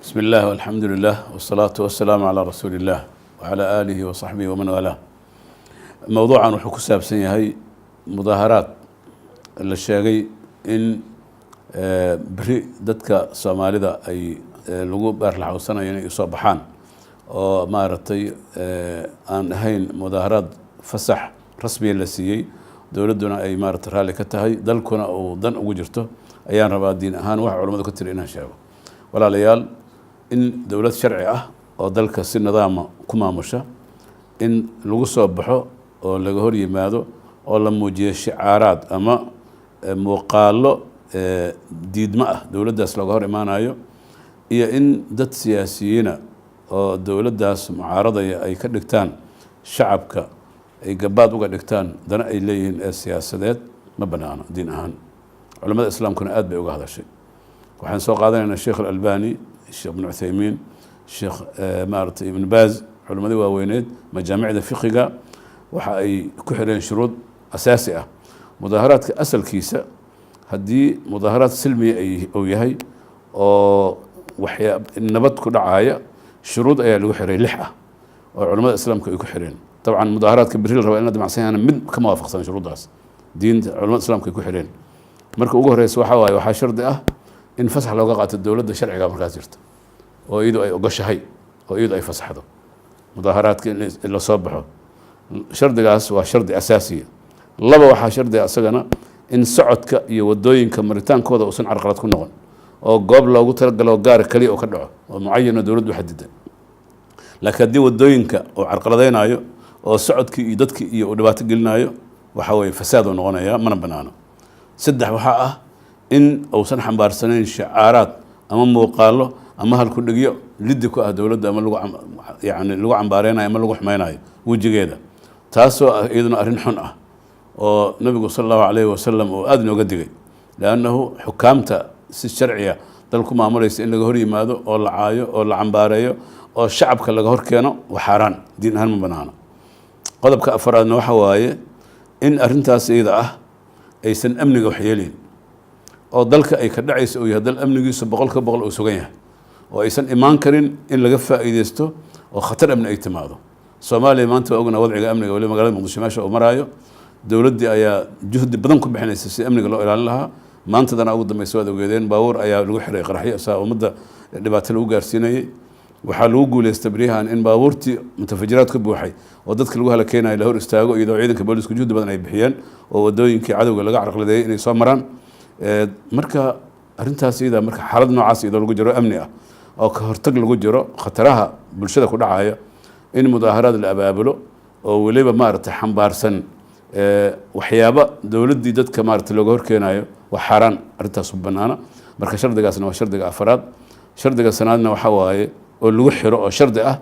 بسم الله والحمد لله والصلاة والسلام على رسول الله وعلى آله وصحبه ومن والاه. موضوعا wuxuu ku saabsan yahay mudaaharaad la sheegay in bari dadka Soomaalida ay lagu baarlaxawsanayo inay soo baxaan oo maartay aan ahayn mudaaharaad fasax rasmi la siiyay dawladuna ay maartay raali ka tahay dalkuna oo dan ugu jirto ayaan rabaa diin ahaan wax culimadu ka tiri inaan sheego walaalayaal in dawlad sharci ah oo dalka si nidaam ku maamusha in lagu soo baxo oo laga hor yimaado oo la muujiyo shicaaraad ama muuqaalo diidma ah dawladdaas laga hor imaanayo iyo in dad siyaasiyiina oo dawladdaas mucaaradaya ay ka dhigtaan shacabka ay gabaad uga dhigtaan dana ay leeyihiin ee siyaasadeed ma banaano diin ahaan culimada islaamkuna aad bay uga hadashay waxaan soo qaadanaynaa sheekh al-Albani sheekh ibn Uthaymin sheekh maartay ibn Baz culimadii waaweyneed majaamicda fiqiga waxa ay ku xireen shuruud asaasi ah mudaaharaadka asalkiisa haddii mudaaharaad silmi ay yahay oo nabad ku dhacaya shuruud ayaa lagu xiray lix ah oo culimada islaamka ay ku xireen طبعا mudaaharaadka bari la raba in la damacsan mid kama waafaqsan shuruudaas diinta culimada islaamka ay ku xireen marka ugu horeysa waxa shardi ah in fasax looga qaato dawladda sharciga markaas jirta oo iyadu ay ogashahay oo iyadu ay fasaxdo mudaaharaadka in la soo baxo shardigaas waa shardi asaasi laba waxa shardi asagana in socodka iyo wadooyinka maritaankooda uusan carqalad ku noqon oo goob loogu talagalo gaar kaliya oo ka dhaco oo mucayan dawladdu xadidan laakiin haddii wadooyinka oo carqaladeynayo oo socodkii iyo dadkii iyo u dhibaato gelinayo waxa weeye fasaad uu noqonaya mana banaano saddex waxa ah in uusan xambaarsanayn shicaaraad ama muuqaalo ama halku dhigyo liddi ku ah dawladda ama lagu cambaareynayo ama lagu xumaynayo wajigeeda taasoo iyaduna arrin xun ah oo nabigu sallallahu alayhi wasallam oo aad nooga digay laanahu xukaamta si sharciya dalku maamulaysa in laga hor yimaado oo la caayo oo la cambaareeyo oo shacabka laga hor keeno waa xaraan diin ahaan ma banaano qodobka afraadna waxa waaye in arrintaas iyada ah aysan amniga waxyeelin oo dalka ay ka dhacayso oo yahay dal amnigiisu 100% uu sugan yahay oo aysan imaan karin in laga faa'iideysto oo khatar amni ay timaado Soomaaliya maanta waa ogna wadciga amniga wali magaalada Muqdisho meesha oo maraayo dawladda ayaa juhdi badan ku bixinaysa si amniga loo ilaalin lahaa maanta dana ugu dambeysay wada ogeedeen baawur ayaa lagu xiray qaraxyo saa umada dhibaato lagu gaarsiinayay waxa lagu guuleystay bariyahan in baawurtii mutafajiraad ka buuxay oo dadka lagu halakeenay la hor istaago iyadoo ciidanka booliisku juhdi badan ay bixiyeen oo wadooyinkii cadawga laga carqaladeeyay inay soo maraan marka arrintaas iyada marka xaalad noocaas iyadoo lagu jiro amni ah oo ka hortag lagu jiro khataraha bulshada ku dhacaya in mudaaharaad la abaabulo oo waliba maartay xambaarsan waxyaaba dawladdii dadka maartay looga horkeenayo waa xaraan arrintaas u banaana marka shardigaasna waa shardiga afraad shardiga sanaadna waxa waaye oo lagu xiro oo shardi ah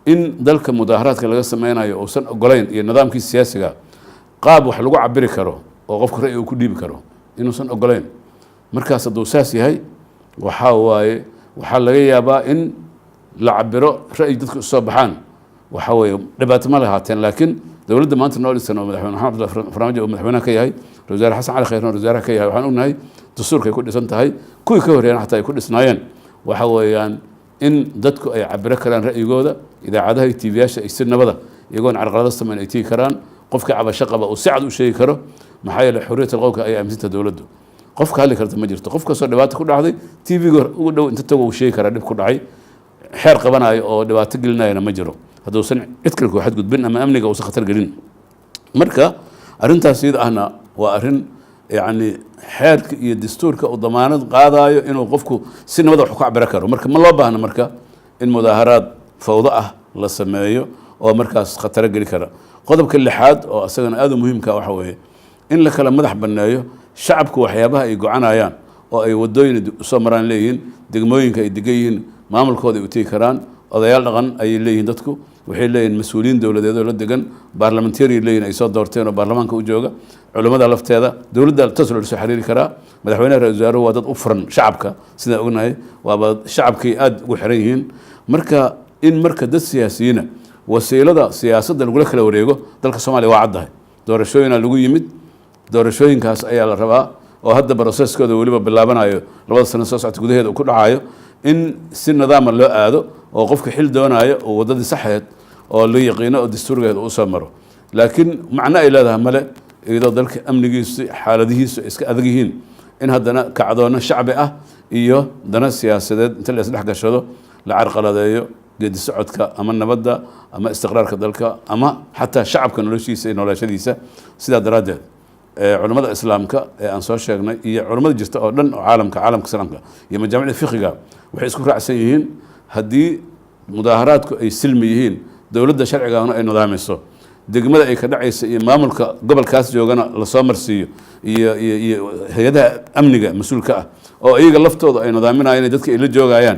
in dalka mudaaharaadka laga sameynayo uusan ogolayn iyo nidaamkii siyaasiga qaab wax lagu cabiri karo oo qofka ra'yi uu ku dhiibi karo inuusan ogolayn markaas hadduu saas yahay waxa waaye waxaa laga yaabaa in la cabiro ra'yi dadku soo baxaan waxa weeye dhibaato ma lahaateen laakiin dawladda maanta noo dhisan oo madaxweyne maxamed farmaajo oo madaxweynaha ka yahay wasaare xasan cali khayr oo wasaaraha ka yahay waxaan ognahay dastuurka ay ku dhisan tahay kuwii ka horeeyana xataa ay ku dhisnaayeen waxa weeyaan in dadku ay cabiro karaan ra'yigooda idaacadaha iyo TV-yaasha ay si nabada iyagoon carqalado samayn ay tigi karaan qofka cabasho qaba uu si cad u sheegi karo maxaa yeelay xurriyadda qowlka ay aaminsan dawladdu qofka hadli karta ma jirto qof kastoo dhibaato ku dhacday TV-ga ugu dhow inta tago uu sheegi karaa dhib ku dhacay xeer qabanayo oo dhibaato gelinayana ma jiro hadduusan cid kale ku xadgudbin ama amniga uusan khatar gelin marka arrintaas iyada ahna waa arrin يعني xeerka iyo dastuurka oo damaanad qaadayo inuu qofku si nabad wax ku cabir karo marka ma loo baahna marka in mudaaharaad fawda ah la sameeyo oo markaas khatar gali kara qodobka lixaad oo asagana aad u muhiimka waxa weeye in la kala madax baneeyo shacabku waxyaabaha ay gocanayaan oo ay wadooyin soo maraan leeyihiin degmooyinka ay degayiin maamulkooda ay u tagi karaan odayaal dhaqan ay leeyihiin dadku waxay leeyihiin mas'uuliyiin dawladeed oo la degan baarlamentary leeyihiin ay soo doorteen oo baarlamaanka u jooga culimada lafteeda dawladda tasoo soo xiriiri kara madaxweynaha ra'iisul wasaaruhu waa dad u furan shacabka sida ognahay waa shacabkii aad ugu xiran yihiin marka in marka dad siyaasiyiina wasiilada siyaasadda lagu kala wareego dalka Soomaaliya waa caddahay doorashooyina lagu yimid doorashooyinkaas ayaa la rabaa oo hadda processkooda waliba bilaabanayo labada sano soo socota gudaheeda ku dhacayo in si nidaama loo aado oo qofka xil doonaayo oo waddadii saxeed oo la yaqiino oo dastuurgeeda uu soo maro laakiin macno ay leedahay male iyadoo dalka amnigiisu xaaladihiisu iska adag yihiin in haddana kacdoono shacbi ah iyo dana siyaasadeed inta la isdhex gashado la carqaladeeyo geedi socodka ama nabadda ama istiqraarka dalka ama xataa shacabka noloshiisa iyo noolashadiisa sidaa daraaddeed culimmada islaamka ee aan soo sheegnay iyo culimmada jirta oo dhan oo caalamka islaamka iyo majaamicda fiqiga waxay isku raacsan yihiin haddii mudaaharaadku ay silmi yihiin dowladda sharcigaana ay nidaamayso degmada ay ka dhacaysa iyo maamulka gobolkaas joogana lasoo marsiiyo iyo hay-adaha amniga mas-uulka ah oo iyaga laftooda ay nidaaminayaan dadka ay la joogayaan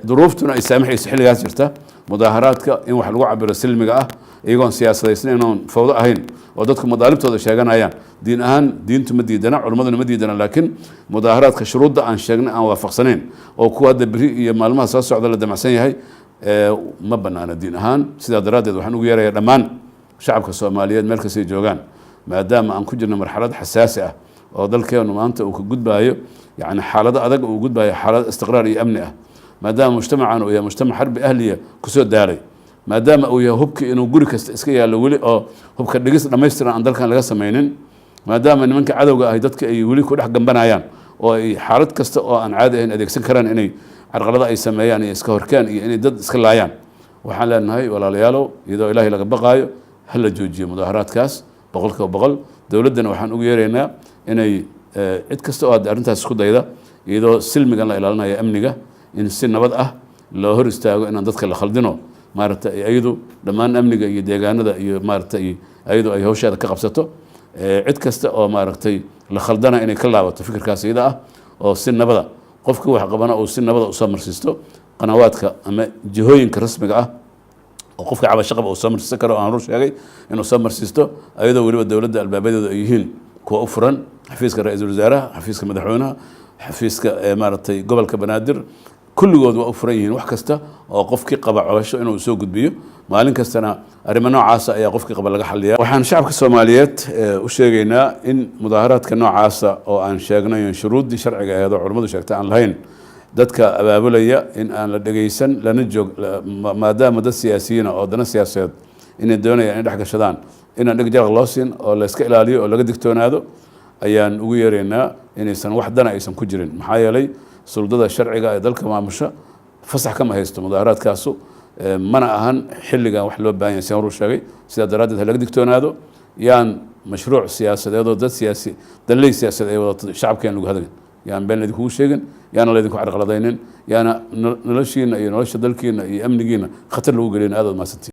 duruuftuna ay saamaxayso xilligaas jirta mudaaharaadka in wax lagu cabiro silmiga ah iyagoon siyaasadaysan inoon fawdo ahayn oo dadku madaalibtooda sheeganayaan diin ahaan diintu ma diidana culimmaduna ma diidana laakiin mudaaharaadka shuruudda aan sheegnay aan waafaqsanayn oo kuwa hadda beri iyo maalmaha soo socda la damacsan yahay ma banaana diin ahaan sidaa daraaddeed waxaan ugu yeerayaa dhammaan shacabka soomaaliyeed meel kastay joogaan maadaama aan ku jirno marxalad xasaasi ah oo dalkeenu maanta uu ka gudbaayo yani xaalado adag uu gudbaayo xaalado istiqraar iyo amni ah maadaama mujtamacan uu yahay mujtamac xarbi ahliya kusoo daalay maadaama uu yahay hubkii inuu guri kasta iska yaallo weli oo hubka dhigis dhammaystiran aan dalkan laga samaynin maadaama nimanka cadowga ahay dadka ay weli ku dhex gambanayaan oo ay xaalad kasta oo aan caadi ahayn adeegsan karaan inay carqalada ay sameeyaan iyo iska horkaan iyo inay dad iska laayaan waxaan leenahay walaalayaalow iyadoo ilaahay laga baqaayo ha la joojiyo mudaaharaadkaas boqolkiiba boqol dowladdana waxaan ugu yeeraynaa inay cid kasta oo arrintaas isku dayda iyadoo silmigan la ilaalinayo amniga in si nabad ah loo hor istaago inaan dadka la khaldino maaragtay ayadu dhammaan amniga iyo deegaanada iyo maaragtay ayadu ay hawsheeda ka qabsato cid kasta oo maaragtay la khaldana inay ka laabato fikirkaas iyada ah oo si nabada qofka wax qabana uu si nabada usoo marsiisto qanawaadka ama jihooyinka rasmiga ah oo qofka cabasho qaba uu soo marsiisan karo aan rur sheegay inuu soo marsiisto ayadoo weliba dowladda albaabadeedu ay yihiin kuwa u furan xafiiska ra-iisul wasaaraha xafiiska madaxweynaha xafiiska maaragtay gobolka banaadir kulligood waa u furan yihiin wax kasta oo qofkii qaba cabasho inuu soo gudbiyo maalin kastana arrimo noocaasa ayaa qofkii qaba laga xaliyaa waxaan shacabka soomaaliyeed u sheegaynaa in mudaaharaadka noocaasa oo aan sheegnay shuruuddii sharciga aheed oo culimmadu sheegtay aan lahayn dadka abaabulaya in aan la dhegaysan lana joog maadaama dad siyaasiyiina oo dana siyaasadeed inay doonayaan inay dhex gashadaan inaan dheg jaraq loo siin oo la iska ilaaliyo oo laga digtoonaado ayaan ugu yeeraynaa inaysan wax dana aysan ku jirin maxaa yeelay suldada sharciga ee dalka maamusha fasax kama haysto mudaaharaadkaasu mana ahan xilligan wax loo baahan yahay si horuu sheegay sidaa daraaddeed ha laga digtoonaado yaan mashruuc siyaasadeed oo dad danley siyaasadeed ay wadato shacabkeen lagu hadlin yaan been laydinkugu sheegin yaana laydinku carqaladaynin yaana noloshiina iyo nolosha dalkiina iyo amnigiina khatar lagu gelin aad mahadsantiin